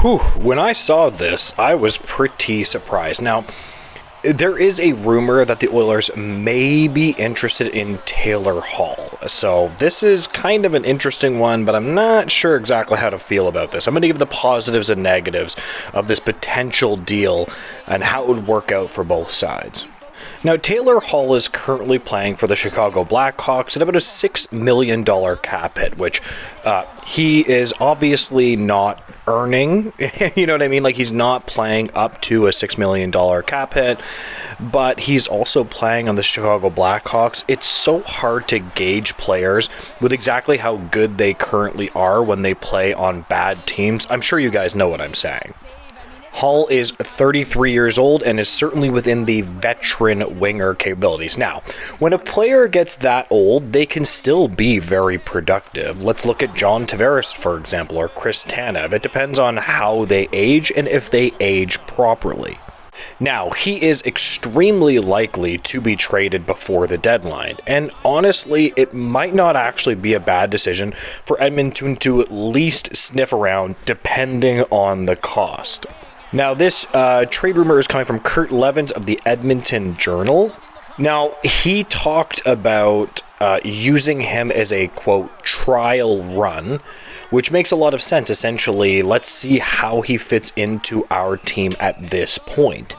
Whew, when I saw this, I was pretty surprised. Now, there is a rumor that the Oilers may be interested in Taylor Hall. So this is kind of an interesting one, but I'm not sure exactly how to feel about this. I'm going to give the positives and negatives of this potential deal and how it would work out for both sides. Now, Taylor Hall is currently playing for the Chicago Blackhawks at about a $6 million cap hit, which he is obviously not earning. You know what I mean? Like, he's not playing up to a $6 million cap hit, but he's also playing on the Chicago Blackhawks. It's so hard to gauge players with exactly how good they currently are when they play on bad teams. I'm sure you guys know what I'm saying. Hall is 33 years old and is certainly within the veteran winger capabilities. Now, when a player gets that old, they can still be very productive. Let's look at John Tavares, for example, or Chris Tanev. It depends on how they age and if they age properly. Now, he is extremely likely to be traded before the deadline, and honestly, it might not actually be a bad decision for Edmonton to at least sniff around depending on the cost. Now, this trade rumor is coming from Kurt Leavins of the Edmonton Journal. Now, he talked about using him as a, quote, trial run, which makes a lot of sense. Essentially, let's see how he fits into our team at this point.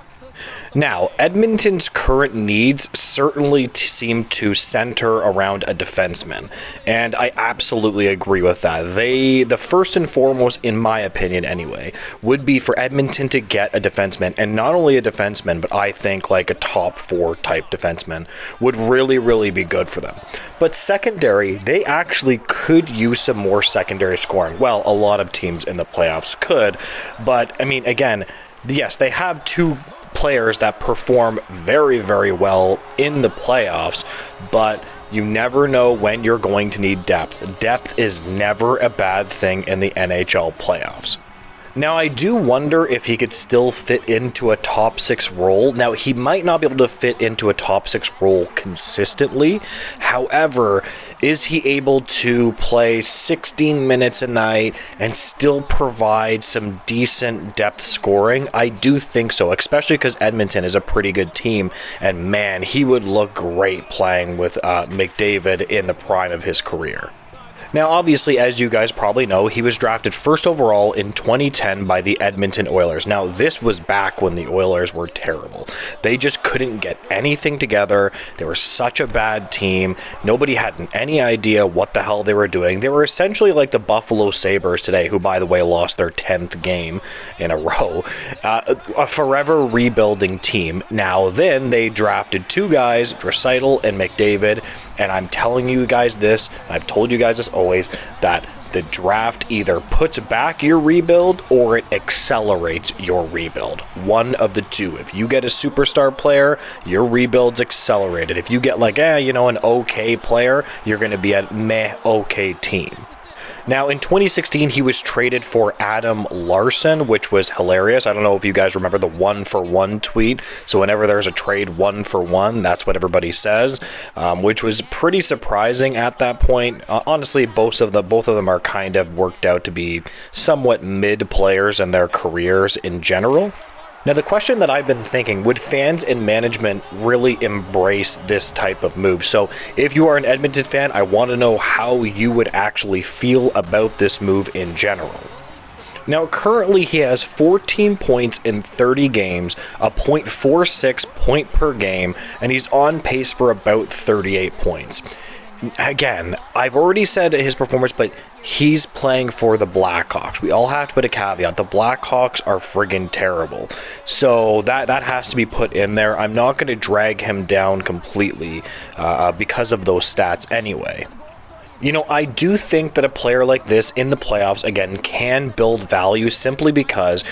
Now, Edmonton's current needs certainly seem to center around a defenseman, and I absolutely agree with that. The first and foremost, in my opinion anyway, would be for Edmonton to get a defenseman, and not only a defenseman, but I think like a top 4 type defenseman would really, really be good for them. But secondary, they actually could use some more secondary scoring. Well, a lot of teams in the playoffs could, but I mean, again, yes, they have two players that perform very, very well in the playoffs, but you never know when you're going to need depth. Depth is never a bad thing in the NHL playoffs. Now, I do wonder if he could still fit into a top 6 role. Now, he might not be able to fit into a top 6 role consistently. However, is he able to play 16 minutes a night and still provide some decent depth scoring? I do think so, especially because Edmonton is a pretty good team. And man, he would look great playing with McDavid in the prime of his career. Now, obviously, as you guys probably know, he was drafted first overall in 2010 by the Edmonton Oilers. Now, this was back when the Oilers were terrible. They just couldn't get anything together. They were such a bad team. Nobody had any idea what the hell they were doing. They were essentially like the Buffalo Sabres today, who, by the way, lost their 10th game in a row. A forever rebuilding team. Now, then they drafted 2 guys, Draisaitl and McDavid, and I'm telling you guys this, and I've told you guys this always, that the draft either puts back your rebuild or it accelerates your rebuild. One of the two. If you get a superstar player, your rebuild's accelerated. If you get like, an okay player, you're going to be a meh okay team. Now, in 2016, he was traded for Adam Larsson, which was hilarious. I don't know if you guys remember the 1-for-1 tweet. So whenever there's a trade 1-for-1, that's what everybody says, which was pretty surprising at that point. Honestly, both of them are kind of worked out to be somewhat mid players in their careers in general. Now, the question that I've been thinking, would fans and management really embrace this type of move? So if you are an Edmonton fan, I want to know how you would actually feel about this move in general. Now, currently he has 14 points in 30 games, a .46 point per game, and he's on pace for about 38 points. Again, I've already said his performance, but he's playing for the Blackhawks. We all have to put a caveat. The Blackhawks are friggin' terrible. So that has to be put in there. I'm not going to drag him down completely because of those stats anyway. I do think that a player like this in the playoffs, again, can build value simply because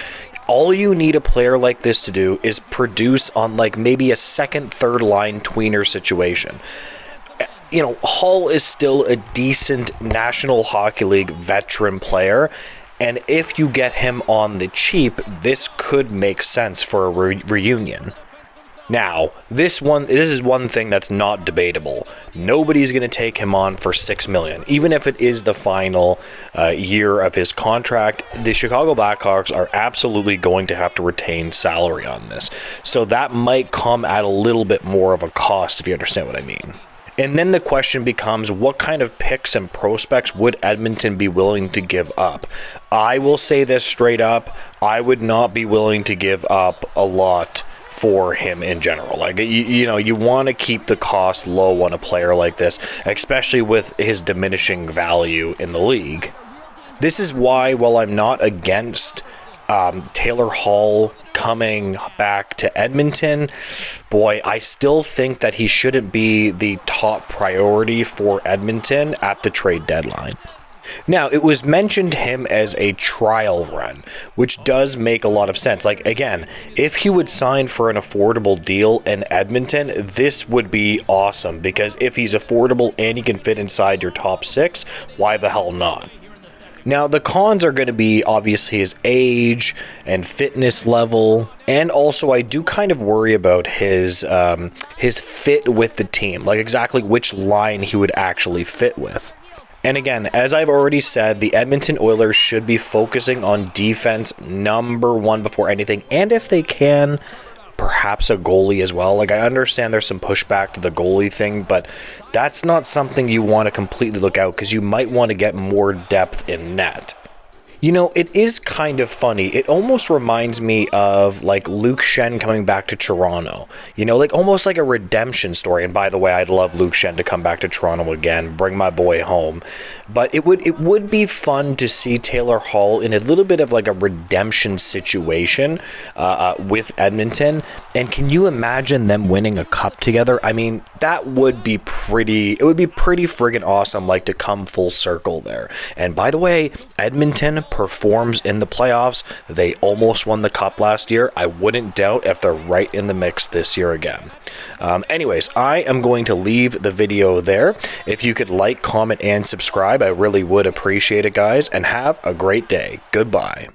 all you need a player like this to do is produce on like maybe a second, third line tweener situation. Hall is still a decent National Hockey League veteran player, and if you get him on the cheap, this could make sense for a reunion. Now, this is one thing that's not debatable. Nobody's going to take him on for $6 million, even if it is the final year of his contract. The Chicago Blackhawks are absolutely going to have to retain salary on this, so that might come at a little bit more of a cost, if you understand what I mean. And then the question becomes, what kind of picks and prospects would Edmonton be willing to give up? I will say this straight up: I would not be willing to give up a lot for him in general. Like, you want to keep the cost low on a player like this, especially with his diminishing value in the league. This is why, while I'm not against Taylor Hall coming back to Edmonton, boy, I still think that he shouldn't be the top priority for Edmonton at the trade deadline. Now, it was mentioned him as a trial run, which does make a lot of sense. Like, again, if he would sign for an affordable deal in Edmonton, this would be awesome, because if he's affordable and he can fit inside your top 6, why the hell not? Now, the cons are going to be obviously his age and fitness level, and also I do kind of worry about his fit with the team, like exactly which line he would actually fit with. And again, as I've already said, the Edmonton Oilers should be focusing on defense number one before anything, and if they can, perhaps a goalie as well. Like, I understand there's some pushback to the goalie thing, but that's not something you want to completely look out, because you might want to get more depth in net. You know, it is kind of funny. It almost reminds me of, like, Luke Schenn coming back to Toronto. You know, like, almost like a redemption story. And by the way, I'd love Luke Schenn to come back to Toronto again, bring my boy home. But it would be fun to see Taylor Hall in a little bit of, like, a redemption situation with Edmonton. And can you imagine them winning a cup together? I mean, that would be pretty friggin' awesome, like, to come full circle there. And by the way, Edmonton performs in the playoffs. They almost won the cup last year. I wouldn't doubt if they're right in the mix this year again. Anyways, I am going to leave the video there. If you could like, comment, and subscribe, I really would appreciate it, guys, and have a great day. Goodbye.